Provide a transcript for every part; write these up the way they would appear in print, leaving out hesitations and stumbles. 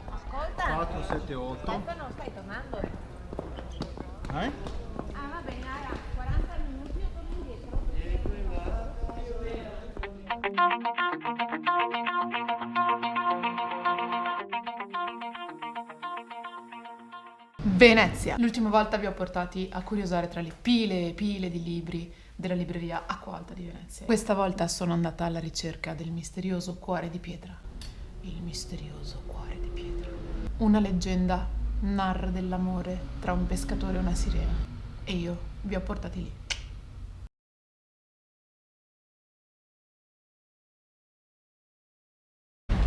Ascolta, 4, 7, 8. Stefano, stai tornando? Eh? Ah, va bene, allora, 40 minuti io torno indietro. Venezia! L'ultima volta vi ho portati a curiosare tra le pile e pile di libri della libreria Acqua Alta di Venezia. Questa volta sono andata alla ricerca del misterioso cuore di pietra. Il misterioso cuore di pietra. Una leggenda narra dell'amore tra un pescatore e una sirena. E io vi ho portati lì.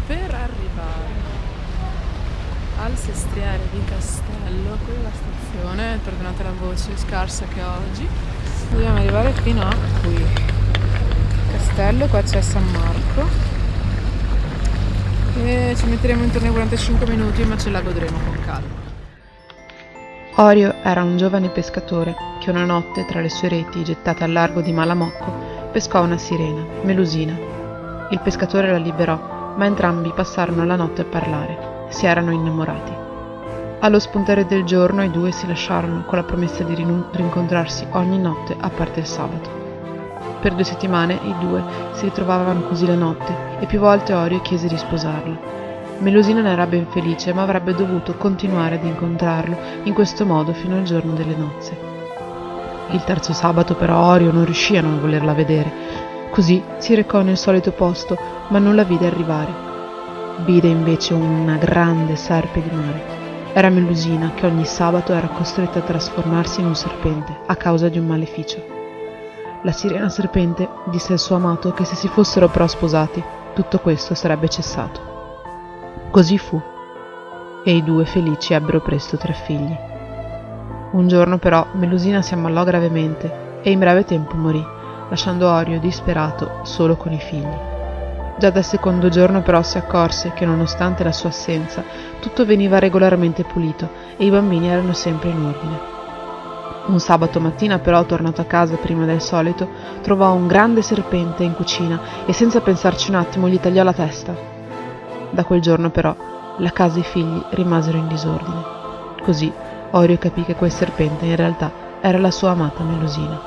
Per arrivare al Sestriere di Castello, qui è la stazione, perdonate la voce scarsa che ho oggi, dobbiamo arrivare fino a qui, Castello, qua c'è San Marco e ci metteremo intorno ai 45 minuti, ma ce la godremo con calma. Orio era un giovane pescatore che una notte, tra le sue reti gettate al largo di Malamocco, pescò una sirena, Melusina. Il pescatore la liberò, ma entrambi passarono la notte a parlare. Si erano innamorati. Allo spuntare del giorno i due si lasciarono con la promessa di rincontrarsi ogni notte a parte il sabato. Per 2 settimane i due si ritrovavano così la notte e più volte Orio chiese di sposarla. Melusina ne era ben felice, ma avrebbe dovuto continuare ad incontrarlo in questo modo fino al giorno delle nozze. Il terzo sabato però Orio non riuscì a non volerla vedere. Così si recò nel solito posto, ma non la vide arrivare. Vide invece una grande serpe di mare. Era Melusina che ogni sabato era costretta a trasformarsi in un serpente a causa di un maleficio. La sirena serpente disse al suo amato che se si fossero però sposati, tutto questo sarebbe cessato. Così fu, e i due felici ebbero presto 3 figli. Un giorno però Melusina si ammalò gravemente e in breve tempo morì, lasciando Orio disperato solo con i figli. Già dal secondo giorno però si accorse che nonostante la sua assenza tutto veniva regolarmente pulito e i bambini erano sempre in ordine. Un sabato mattina però, tornato a casa prima del solito, trovò un grande serpente in cucina e senza pensarci un attimo gli tagliò la testa. Da quel giorno però la casa e i figli rimasero in disordine. Così Orio capì che quel serpente in realtà era la sua amata Melusina.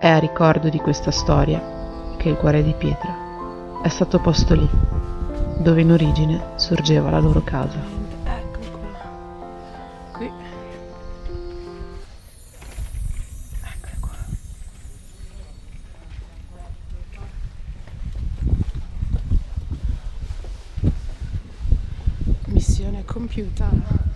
È a ricordo di questa storia che il cuore di pietra è stato posto lì, dove in origine sorgeva la loro casa. Ecco qua. Qui. Ecco qua. Missione compiuta.